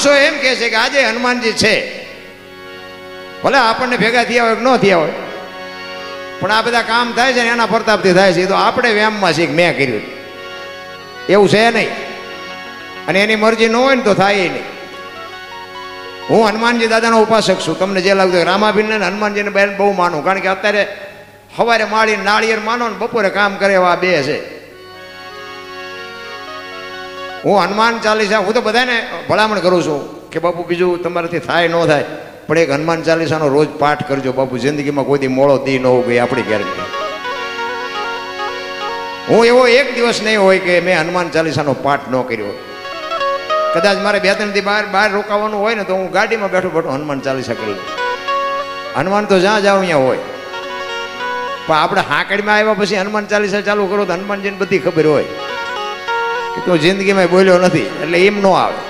માણસો એમ કહે છે કે આજે હનુમાનજી છે, ભલે આપણને ભેગા થયા હોય કે ન થયા હોય, પણ આ બધા કામ થાય છે ને એના પ્રતાપથી થાય છે. તો આપણે વ્યામમાં છીએ કે મેં કર્યું, એવું છે નહીં. અને એની મરજી ન હોય ને તો થાય નહીં. હું હનુમાનજી દાદાનો ઉપાસક છું. તમને જે લાગતું રામાભીને ને હનુમાનજીને બેન બહુ માનું, કારણ કે અત્યારે સવારે માળી નાળિયેર માનો ને બપોરે કામ કરે એવા બે છે. હું હનુમાન ચાલીસા, હું તો બધાને ભલામણ કરું છું કે બાપુ બીજું તમારાથી થાય ન થાય, પણ એક હનુમાન ચાલીસાનો રોજ પાઠ કરજો બાપુ. જિંદગીમાં કોઈ દી મોડો દી ન હોવું ગઈ આપણી ગેરંટી. હું એવો એક દિવસ નહીં હોય કે મેં હનુમાન ચાલીસાનો પાઠ ન કર્યો. કદાચ મારે 2-3 દી બહાર રોકાવાનું હોય ને તો હું ગાડીમાં બેઠો હનુમાન ચાલીસા કરી. હનુમાન તો જ્યાં જાવ અહીંયા હોય, પણ આપણે હાંકડીમાં આવ્યા પછી હનુમાન ચાલીસા ચાલુ કરો તો હનુમાનજીને બધી ખબર હોય કે તું જિંદગીમાં બોલ્યો નથી, એટલે એમ ન આવે.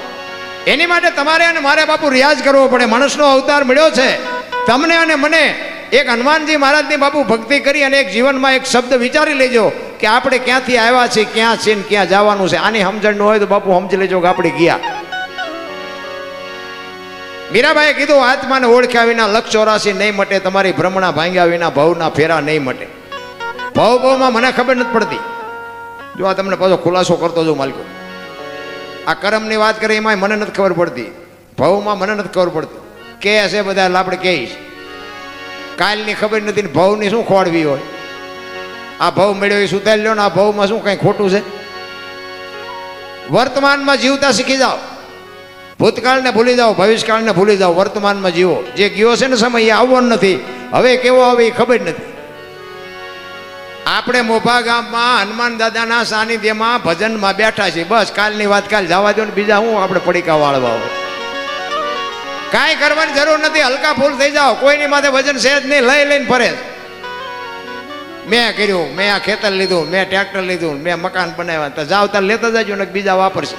એની માટે તમારે અને મારે બાપુ રિયાઝ કરવો પડે. માણસનો અવતાર મળ્યો છે તમને અને મને. એક હનુમાનજી મહારાજની બાપુ ભક્તિ કરી અને એક જીવનમાં એક શબ્દ વિચારી લેજો કે આપણે ક્યાંથી આવ્યા છીએ, ક્યાં છે ને ક્યાં જવાનું છે. આની સમજણ ન હોય તો બાપુ સમજી લેજો કે આપણે ગયા. મીરાબાઈએ કીધું આત્માને ઓળખ્યા વિના લક્ષ 84 નહીં મટે, તમારી ભ્રમણા ભાંગ્યા વિના ભવના ફેરા નહીં મટે. ભવમાં મને ખબર નથી પડતી. જો આ તમને પાછો ખુલાસો કરતો જો માલિકો, આ કર્મની વાત કરી એમાં મને નથી ખબર પડતી, ભવમાં મને નથી ખબર પડતી. કે છે બધા આપણે કહીશ, કાલની ખબર નથી ને ભવની શું ખોળવી હોય. આ ભવ મળ્યો એ સુધારી લો ને, આ ભવમાં શું કંઈ ખોટું છે. વર્તમાનમાં જીવતા શીખી જાઓ. ભૂતકાળને ભૂલી જાઓ, ભવિષ્યકાળને ભૂલી જાઓ, વર્તમાનમાં જીવો. જે ગયો છે ને સમય એ આવવાનો નથી, હવે કેવો આવે એ ખબર નથી. આપણે મોભા ગામમાં હનુમાન દાદાના સાનિધ્યમાં ભજનમાં બેઠા છીએ. બસ કાલની વાત કાલ જવા દો ને, બીજા હું આપણે પડીકા વાળવા હોય. કાંઈ કરવાની જરૂર નથી, હલકા ફૂલ થઈ જાઓ. કોઈની માથે વજન સહેજ નહીં, લઈને ફરે. મેં કર્યું, મેં આ ખેતર લીધું, મેં ટ્રેક્ટર લીધું, મેં મકાન બનાવ્યા, તો જાવ તાર લેતા જજો ને બીજા વાપરશે.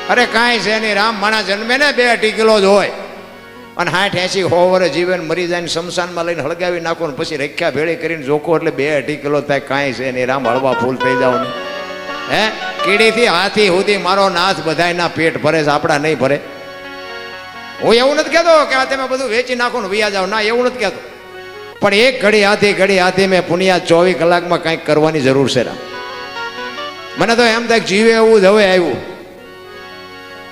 અરે કાંઈ છે નહીં. રામ માણસ જન્મે ને 2-2 કિલો જ હોય અને 60-80 100 વર્ષ જીવે મરી જાય ને શમશાનમાં લઈને હળગાવી નાખો ને પછી રખ્યા ભેળી કરીને જોખો એટલે 2-2 કિલો થાય. કાંઈ છે નહીં. રામ હળવા ફૂલ થઈ જાવ ને. હે કીડીથી હાથી સુધી મારો નાથ બધાયના પેટ ભરે છે, આપણા નહીં ભરે. હું એવું નથી કહેતો કે આ તમે બધું વેચી નાખો ને વૈયા જાઓ, ના એવું નથી કહેતો. પણ એક ઘડી હાથી મેં પુનિયા 24 કલાકમાં કંઈક કરવાની જરૂર છે. રામ મને તો એમ થાય જીવે એવું જ હવે આવ્યું.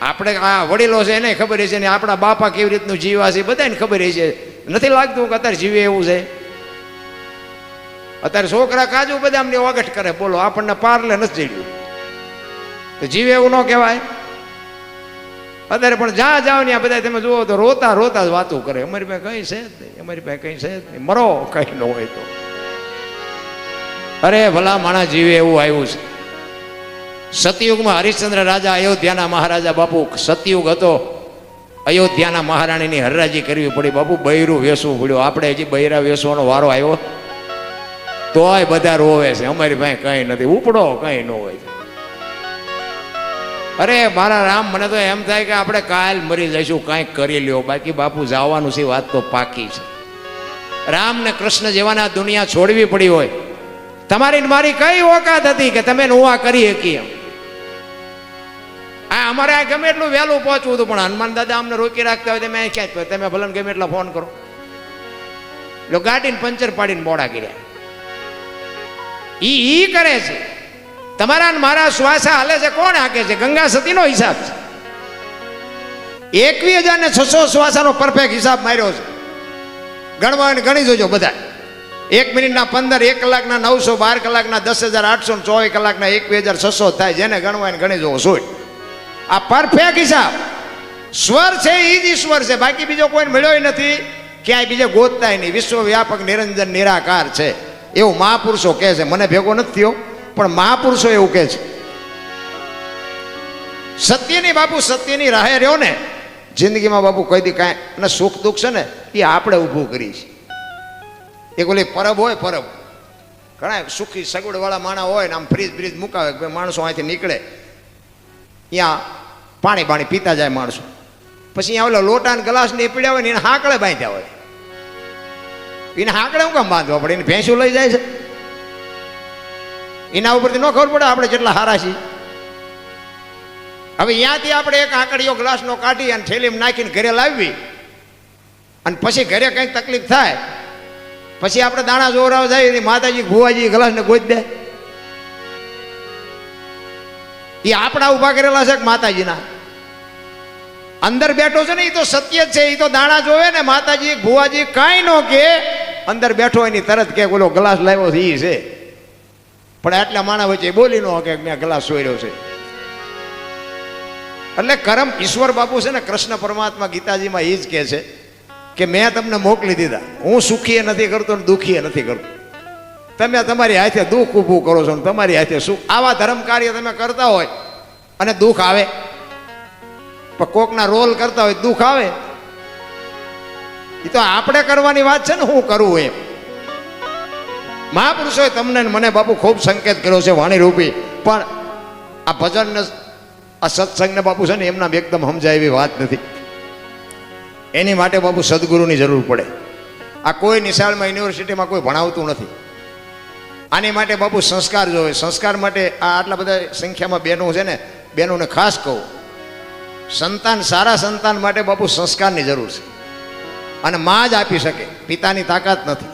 આપણે આ વડીલો છે એને ખબર છે ને આપણા બાપા કેવી રીતનું જીવા છે બધાને ખબર છે. નથી લાગતું કે અત્યારે જીવે એવું છે. અત્યારે છોકરા કાજુ બદામની ઓગટ કરે, બોલો આપણને પાર્લે નથી જડ્યું તો જીવે એવું ન કહેવાય. અત્યારે પણ જ્યાં જાવ ને બધા તમે જુઓ તો રોતા રોતા જ વાતું કરે. અમારી પાસે કઈ છે જ નહીં, અમારી પાસે કઈ છે જ નહીં, મરો કઈ ન હોય તો. અરે ભલા માણસ જીવે એવું આવ્યું છે. સતયુગમાં હરિશ્ચંદ્ર રાજા, અયોધ્યાના મહારાજા બાપુ. સતયુગ હતો, અયોધ્યાના મહારાણીની હરરાજી કરવી પડી બાપુ. બૈરું વેસવું પડ્યું. આપણે હજી બૈરા વેસવાનો વારો આવ્યો તોય બધા રોવે છે અમારી પાસે કઈ નથી, ઉપડો કઈ ન હોય. અરે મારા રામ, મને તો એમ થાય કે આપણે કાલ મરી જઈશું, કાંઈક કરી લ્યો, બાકી બાપુ જવાનું છે વાત તો પાકી છે. રામ ને કૃષ્ણ જેવાના દુનિયા છોડવી પડી હોય. તમારી મારી કઈ ઓકાત હતી કે તમે નોવા કરી શકી એમ. આ અમારે આ ગમે એટલું વહેલું પહોંચવું હતું, પણ હનુમાન દાદા અમને રોકી રાખતા હોય તમે ક્યાં તમે ભલે ગમે એટલા ફોન કરો. એટલે ગાડીને પંચર પાડીને મોડા કર્યા. ઈ કરે છે. તમારા મારા શ્વાસા હાલે છે કોણ હાકે છે? ગંગા સતીનો હિસાબ છે. 21,600 શ્વાસાનો પરફેક્ટ હિસાબ માર્યો છે. ગણવા ગણી જોજો બધા. 1 મિનિટના 15, 1 કલાકના 900, 12 કલાકના 10,800, 24 કલાકના 21,600 થાય. જેને ગણવાને ગણી જોવો સોય. આ પરફેક્ટ હિસાબ. સ્વર છે એ જ ઈશ્વર છે, બાકી બીજો કોઈ મળ્યો નથી, ક્યાંય બીજે ગોતતાય નહીં. વિશ્વવ્યાપક નિરંજન નિરાકાર છે એવું મહાપુરુષો કહે છે. મને ભેગો નથી થયો પણ મહાપુરુષો એવું કહે છે. સત્યની બાપુ, સત્યની રાહે રહ્યો ને જિંદગીમાં બાપુ કઈ દી કાંઈ. અને સુખ દુઃખ છે ને એ આપણે ઊભું કરી છે. એક ઓલી પરબ હોય, પરબ ઘણા સુખી સગવડવાળા માણસ હોય ને આમ ફ્રીજ બ્રીજ મુકાવે, માણસો અહીંથી નીકળે ત્યાં પાણી બાણી પીતા જાય માણસો. પછી અહીંયા ઓલા લોટા ને ગ્લાસ ને પીડ્યા હોય ને એને હાંકળે બાંધ્યા હોય. એને હાંકળે હું કામ બાંધવા પડે? એને ભેંસું લઈ જાય છે. એના ઉપરથી ન ખબર પડે આપણે જેટલા હારા છીએ. હવે ત્યાંથી આપણે એક આંકડીયો ગ્લાસનો કાઢી અને થેલીમાં નાખીને ઘરે લાવવી અને પછી ઘરે કંઈક તકલીફ થાય પછી આપણે દાણા જોરાવ જાય માતાજી ભુવાજી ગ્લાસને ગોઈ દે. એ આપણા ઊભા કરેલા છે માતાજીના અંદર બેઠો છે ને, એ તો સત્ય જ છે. એ તો દાણા જોવે ને માતાજી ભુવાજી કાંઈ નો કે અંદર બેઠો એની તરત કે બોલો ગ્લાસ લાવ્યો છે એ છે. પણ આટલા માણા વચ્ચે બોલી નો કે મેં ગ્લાસ સોર્યો છે. એટલે કરમ ઈશ્વર બાપુ છે ને કૃષ્ણ પરમાત્મા ગીતાજીમાં એ જ કહે છે કે મેં તમને મોકલી દીધા, હું સુખીએ નથી કરતો ને દુઃખીએ નથી કરતો. તમે તમારી હાથે દુઃખ ઊભું કરો છો ને તમારી હાથે સુખ. આવા ધર્મ કાર્ય તમે કરતા હોય અને દુઃખ આવે, પણ કોકના રોલ કરતા હોય દુઃખ આવે. એ તો આપણે કરવાની વાત છે ને, હું કરવું એમ. મહાપુરુષોએ તમને મને બાપુ ખૂબ સંકેત કર્યો છે વાણી રૂપી, પણ આ ભજન ને આ સત્સંગને બાપુ છે ને એમના એકદમ સમજાય એવી વાત નથી. એની માટે બાપુ સદગુરુની જરૂર પડે. આ કોઈ નિશાળમાં યુનિવર્સિટીમાં કોઈ ભણાવતું નથી. આની માટે બાપુ સંસ્કાર જોવે. સંસ્કાર માટે આ આટલા બધા સંખ્યામાં બહેનો છે ને, બહેનોને ખાસ કહું, સંતાન સારા સંતાન માટે બાપુ સંસ્કારની જરૂર છે. અને માં જ આપી શકે, પિતાની તાકાત નથી.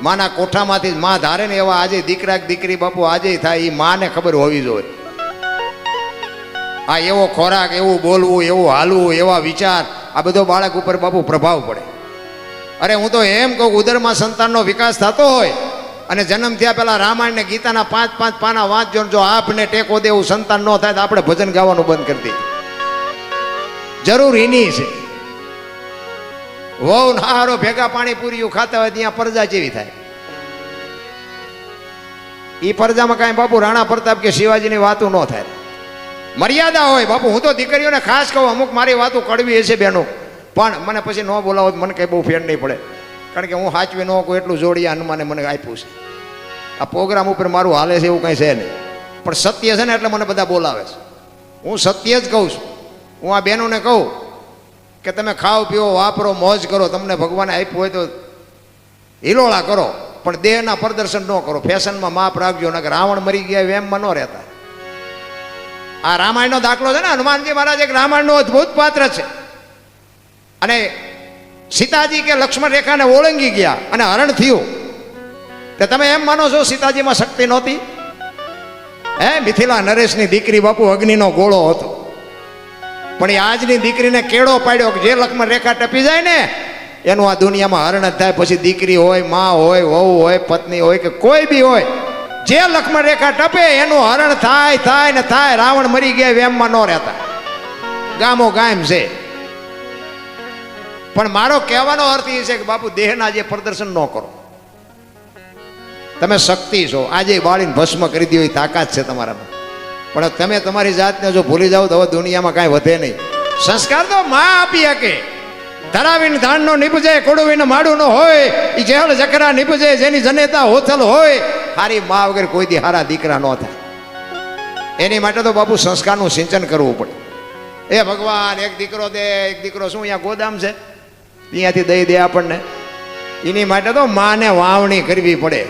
માના કોઠામાંથી જ માં ધારે ને એવા આજે દીકરા દીકરી બાપુ આજે થાય, એ માને ખબર હોવી જોઈએ. આ એવો ખોરાક, એવું બોલવું, એવું હાલવું, એવા વિચાર, આ બધો બાળક ઉપર બાપુ પ્રભાવ પડે. અરે હું તો એમ કહું, ઉદરમાં સંતાનનો વિકાસ થતો હોય અને જન્મ થયા પહેલા રામાયણ ને ગીતાના 5-5 પાના વાંચજો, જો આપને ટેકો દે એવું સંતાન ન થાય તો આપણે ભજન ગાવાનું બંધ કરી દઈએ. જરૂર એની છે. વહુ નારો ભેગા પાણીપુરીઓ ખાતા હોય ત્યાં પરજા જેવી થાય. એ પરજામાં કાંઈ બાપુ રાણા પ્રતાપ કે શિવાજીની વાતો ન થાય. મર્યાદા હોય બાપુ. હું તો દીકરીઓને ખાસ કહું, અમુક મારી વાતો કડવી હશે બેનો, પણ મને પછી ન બોલાવો મને કંઈ બહુ ફેર નહીં પડે, કારણ કે હું સાચવી ન કહું એટલું જોડી હનુમાને મને આપ્યું છે. આ પ્રોગ્રામ ઉપર મારું હાલે છે એવું કંઈ છે નહીં, પણ સત્ય છે ને એટલે મને બધા બોલાવે છે. હું સત્ય જ કહું છું. હું આ બહેનોને કહું કે તમે ખાઓ પીઓ વાપરો મોજ કરો, તમને ભગવાને આપ્યું હોય તો હિલોળા કરો, પણ દેહના પ્રદર્શન ન કરો. ફેશનમાં માપ રાખજો, નકર રાવણ મરી ગયા એમમાં ન રહેતા. આ રામાયણનો દાખલો છે ને, હનુમાનજી મહારાજ એક રામાયણનો અદભુત પાત્ર છે. અને સીતાજી કે લક્ષ્મણ રેખાને ઓળંગી ગયા અને હરણ થયું, તો તમે એમ માનો છો સીતાજીમાં શક્તિ નહોતી? હે, મિથિલા નરેશની દીકરી બાપુ અગ્નિનો ગોળો હતો, પણ એ આજની દીકરીને કેળો પાડ્યો કે જે લક્ષ્મણ રેખા ટપી જાય ને એનું આ દુનિયામાં હરણ જ થાય. પછી દીકરી હોય, માં હોય, વહુ હોય, પત્ની હોય કે કોઈ બી હોય, જે લક્ષ્મણ રેખા ટપે એનું હરણ થાય થાય ને થાય. રાવણ મરી ગયા એમમાં ન રહેતા, ગામો ગામ છે. પણ મારો કહેવાનો અર્થ એ છે કે બાપુ દેહના જે પ્રદર્શન ન કરો. તમે શક્તિ છો, આજે બાળીને ભસ્મ કરી દો એ તાકાત છે તમારામાં, પણ તમે તમારી જાતને જો ભૂલી જાઓ તો હવે દુનિયામાં કાંઈ વધે નહીં. સંસ્કાર તો માં આપી શકે. ધરાવીને ધાનનો નીપજે, કોડવીને માડું ન હોય, એ જેહળ જકરા નીપજે, જેની જનેતા હોથલ હોય. હારી મા વગર કોઈ દી હારા દીકરા ન થાય. એની માટે તો બાપુ સંસ્કારનું સિંચન કરવું પડે. એ ભગવાન એક દીકરો દે, એક દીકરો શું અહીંયા ગોદામ છે ત્યાંથી દઈ દે આપણને. એની માટે તો માને વાવણી કરવી પડે.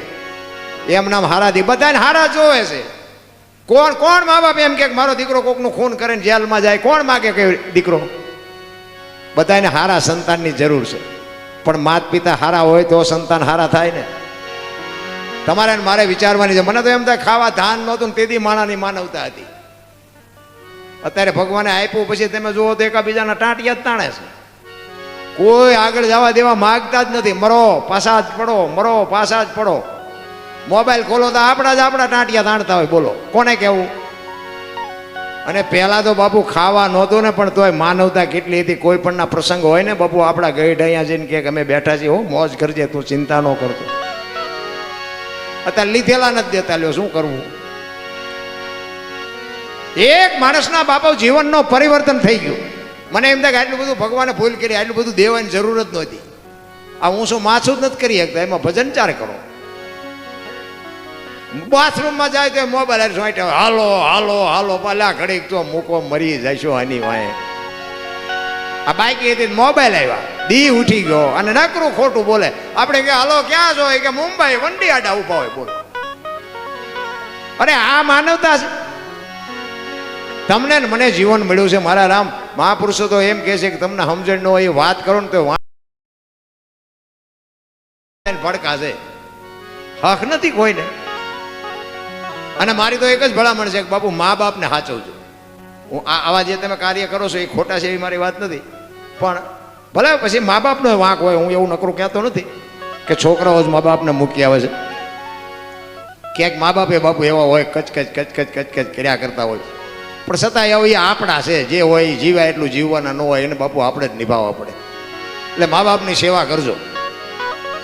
એમ નામ હારા દી બધાને હારા જોવે છે. કોણ કોણ મા બાપ એમ કે મારો દીકરો કોકનું ખૂન કરે જેલમાં જાય? કોણ માગે કે દીકરો? બધાને હારા સંતાનની જરૂર છે, પણ માત પિતા હારા હોય તો સંતાન હારા થાય ને. તમારે મારે વિચારવાની છે. મને તો એમ થાય ખાવા ધાન નહોતું ને તેથી માણાની માનવતા હતી. અત્યારે ભગવાને આપ્યું પછી તમે જુઓ તો એકાબીજાના ટાંટિયા જ તાણે છે. કોઈ આગળ જવા દેવા માગતા જ નથી. મરો પાછા જ પડો, મરો પાછા જ પડો. મોબાઈલ ખોલો તો આપણા જ આપણા ટાંટિયા તાણતા હોય. બોલો કોને કહેવું? અને પહેલા તો બાપુ ખાવા નહોતું ને, પણ તોય માનવતા કેટલી હતી. કોઈ પણના પ્રસંગ હોય ને બાપુ, આપણા ગઈઢ અહીંયા જઈને કે અમે બેઠા છીએ, હો મોજ કરજે, તું ચિંતા ન કરતો. અત્યારે લીધેલા નથી દેતા. લ્યો શું કરવું? એક માણસના બાપુ જીવનનો પરિવર્તન થઈ ગયું. મને એમ થાય કે આટલું બધું ભગવાને ભૂલ કરી, આટલું બધું દેવાની જરૂર જ નહોતી. આ હું શું માછું જ નથી કરી શકતા, એમાં ભજન ચાર કરો. બાથરૂમમાં જાય તો મોબાઈલ હાલો હાલો હાલો, પાલા ઘડીક તો મૂકો, મરી જઈશું આની વાય. આ બાઈક હતી, મોબાઈલ આવ્યા, દી ઉઠી ગયો અને નકરું ખોટું બોલે. આપણે કે હાલો ક્યાં છો? કે મુંબઈ વંડી આડા ઉભા હોય. બોલો, અરે આ માનવતા છે? તમને ને મને જીવન મળ્યું છે મારા રામ. મહાપુરુષો તો એમ કહે છે કે તમને સમજણ ન હોય એ વાત કરો ને તો ભડકા છે, હક નથી કોઈને. અને મારી તો એક જ ભલામણ છે કે બાપુ મા બાપને સાચવજો. હું આવા જે તમે કાર્ય કરો છો એ ખોટા છે એવી મારી વાત નથી, પણ ભલે પછી મા બાપનો વાંક હોય. હું એવું નકરું કહેતો નથી કે છોકરાઓ જ મા બાપને મૂકી આવે છે. ક્યાંક મા બાપે બાપુ એવા હોય કચકચ કચકચ કચકચ કર્યા કરતા હોય, પણ છતાં એવું એ આપણા છે. જે હોય એ જીવાય એટલું જીવવાના ન હોય એને બાપુ આપણે જ નિભાવવા પડે. એટલે મા બાપની સેવા કરજો.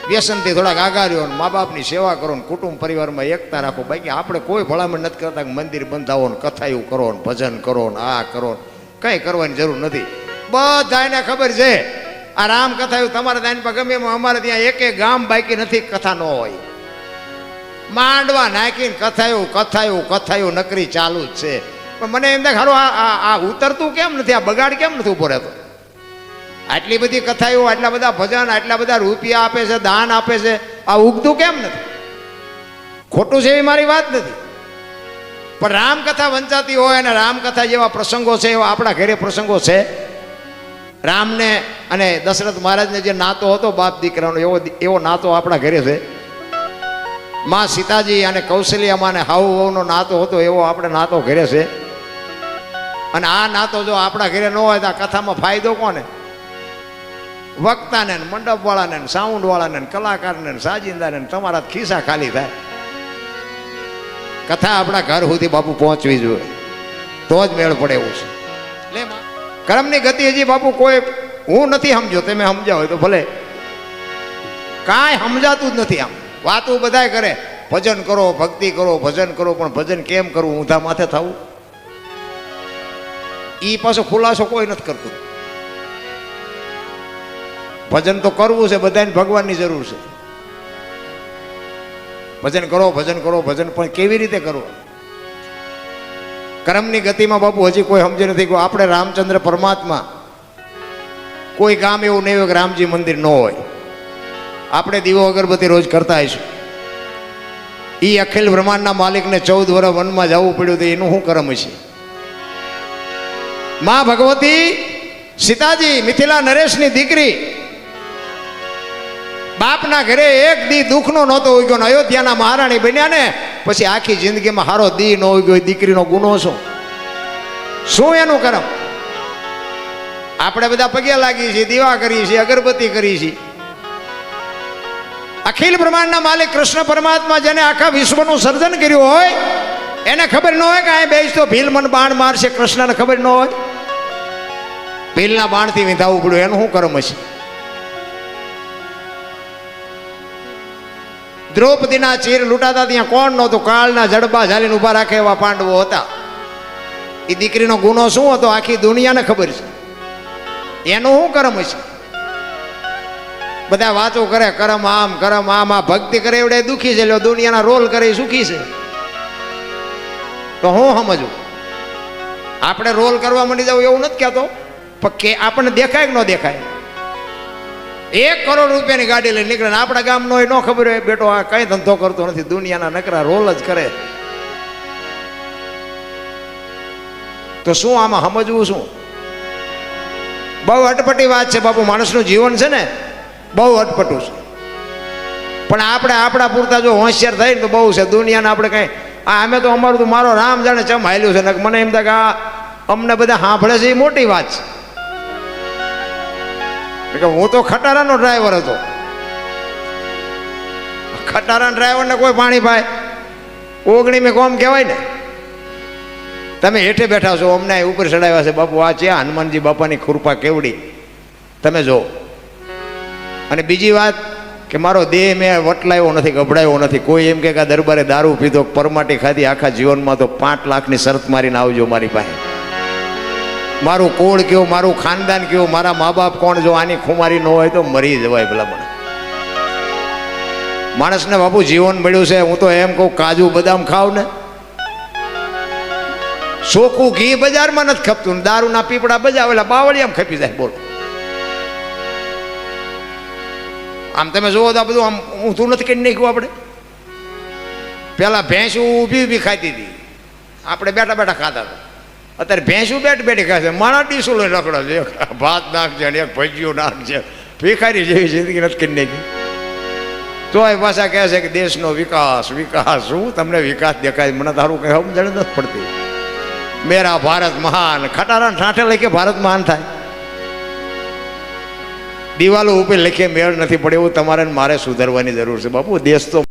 વ્યસનથી થોડાક આગા રહ્યો ને મા બાપની સેવા કરો ને કુટુંબ પરિવારમાં એકતા રાખો. બાકી આપણે કોઈ ભલામણ નથી કરતા કે મંદિર બંધાવો ને કથાયું કરો ને ભજન કરો ને આ કરો ને કંઈ કરવાની જરૂર નથી. બધાને ખબર છે આ રામ કથાયું તમારે ત્યાં પર ગમે એમાં અમારે ત્યાં એક ગામ બાકી નથી કથા ન હોય. માંડવા નાખીને કથાયું કથાયું કથાયું નકરી ચાલુ જ છે. પણ મને એમ થાય ખરું આ ઉતરતું કેમ નથી, આ બગાડ કેમ નથી ઉભો રહેતો? આટલી બધી કથાઓ, આટલા બધા ભજન, આટલા બધા રૂપિયા આપે છે, દાન આપે છે, આ ઉગતું કેમ નથી? ખોટું છે એવી મારી વાત નથી, પણ રામકથા વંચાતી હોય અને રામકથા જેવા પ્રસંગો છે એવા આપણા ઘરે પ્રસંગો છે. રામને અને દશરથ મહારાજને જે નાતો હતો બાપ દીકરાનો એવો નાતો આપણા ઘરે છે. માં સીતાજી અને કૌશલ્યામાં અને હાઉ વહુનો નાતો હતો એવો આપણે નાતો ઘરે છે. અને આ નાતો જો આપણા ઘરે ન હોય તો આ કથામાં ફાયદો કોને? વક્તાને, મંડપ વાળાને, સાઉન્ડ વાળાને, કલાકારને, સાજિંદાને, તમારા ખિસ્સા ખાલી થાય. કથા આપણા ઘર સુધી બાપુ પહોંચવી જોઈએ તો જ મેળ પડે એવું છે. એટલે કર્મની ગતિ હજી બાપુ કોઈ હું નથી સમજો, તમે સમજ્યા હોય તો ભલે. કાંઈ સમજાતું જ નથી. આમ વાતું બધાય કરે ભજન કરો, ભક્તિ કરો, ભજન કરો, પણ ભજન કેમ કરવું? ઊંધા માથે થવું એ પાછો ખુલાસો કોઈ નથી કરતું. ભજન તો કરવું છે, બધાને ભગવાનની જરૂર છે. ભજન કરો, ભજન કરો, ભજન પણ કેવી રીતે કરવું? કર્મની ગતિમાં બાપુ હજી કોઈ સમજે નથી કે આપણે રામચંદ્ર પરમાત્મા કોઈ ગામ એવું નહીં હોય કે રામજી મંદિર ન હોય. આપણે દીવો અગરબત્તી રોજ કરતા આવીશું. એ અખિલ બ્રહ્માંડના માલિકને 14 વર્ષ વનમાં જવું પડ્યું તો એનું શું કર્મ છે? માં ભગવતી સીતાજી મિથિલા નરેશની દીકરી બાપના ઘરે એક દી દુઃખનો નહોતો ઉગ્યો ને અયોધ્યાના મહારાણી બન્યા ને પછી આખી જિંદગીમાં હારો દી ન ઉગ્યો. દીકરીનો ગુનો શું એનું કર્મ? આપણે બધા પગે લાગીએ છીએ, દીવા કરીએ છીએ, અગરબત્તી કરીએ છીએ. અખિલ બ્રહ્માંડના માલિક કૃષ્ણ પરમાત્મા જેને આખા વિશ્વનું સર્જન કર્યું હોય એને ખબર ન હોય કે આ બેસ તો ભીલ મન બાણ મારશે. કૃષ્ણને ખબર ન હોય ભીલના બાણથી વિંધાવવું પડ્યું, એનું શું કર્મ હશે? દ્રૌપદીના ચીર લૂંટાતા ત્યાં કોણ નહોતું? કાળના જડબા ઝાલીને ઉભા રાખે એવા પાંડવો હતા. એ દીકરીનો ગુનો શું હતો આખી દુનિયાને ખબર છે. એનું શું કર્મ હશે? બધા વાતો કરે કરમ આમ કરમ આમ, આ ભક્તિ કરે એવડે દુઃખી છે, દુનિયાના રોલ કરે એ સુખી છે. તો હું સમજવું? આપણે રોલ કરવા માંડી જવું એવું નથી કહેતો, પણ કે આપણને દેખાય કે ન દેખાય? 1 કરોડ રૂપિયાની ગાડી લઈને નીકળે, આપણા ગામનો હોય ન ખબર હોય બેટો આ કઈ ધંધો કરતો નથી, દુનિયાના નકરા રોલ જ કરે. તો શું આમાં સમજવું? શું બહુ અટપટી વાત છે બાપુ. માણસનું જીવન છે ને બહુ અટપટું છે, પણ આપણે આપણા પૂરતા જો હોશિયાર થાય ને તો બહુ છે. દુનિયાને આપણે કઈ અમે તો અમારું તો મારો રામ જાણે ચમ હાલ્યું છે ને મને એમ થાય કે આ અમને બધા સાંભળે છે એ મોટી વાત છે. હું તો ખટારાનો ડ્રાઈવર હતો. ખટારા ડ્રાઈવરને કોઈ પાણી પાય ઓગણી મેં કોમ કહેવાય ને. તમે હેઠે બેઠા છો, અમને ઉપર ચડાવ્યા છે બાપુ. આ છે હનુમાનજી બાપાની કૃપા કેવડી તમે જો. અને બીજી વાત કે મારો દેહ મેં વટલાયો નથી, ગભડાયો નથી. કોઈ એમ કે દરબારે દારૂ પીધો, પરમાટી ખાધી, આખા જીવનમાં તો 5 લાખની શરત મારીને આવજો મારી પાસે. મારું કોળ કેવું, મારું ખાનદાન કેવું, મારા મા બાપ કોણ, જો આની ખુમારી ન હોય તો મરી જવાય ભલામણ. માણસને બાપુ જીવન મળ્યું છે. હું તો એમ કહું કાજુ બદામ ખાવ ને, ચોખ્ખું ઘી બજારમાં નથી ખપતું, દારૂના પીપળા બજાવેલા બાવળિયામાં ખપી જાય. બોલો આમ તમે જોવો તો આ બધું આમ ઊંધું નથી કરી નાખ્યું. આપણે પેલા ભેંસ ઊભી ઊભી ખાતી હતી, આપણે બેઠા બેઠા ખાતા હતા. અત્યારે ભેંસું બેઠ બેઠી ખાય છે, માણસ ડીસું લઈને રખડો છે, એક ભાત નાખશે ને એક ભજીયું નાખશે, ભિખારી જેવી જિંદગી નથી કરી નાખી. તોય પાછા કહે છે કે દેશનો વિકાસ વિકાસ. શું તમને વિકાસ દેખાય? મને તારું કઈ સમજણ નથી પડતી. મેરા ભારત મહાન, ખટારા ઠાઠે લખે ભારત મહાન થાય. દિવાલો ઉપર લખે મેળ નથી પડે. એવું તમારે મારે સુધારવાની જરૂર છે બાપુ. દેશ તો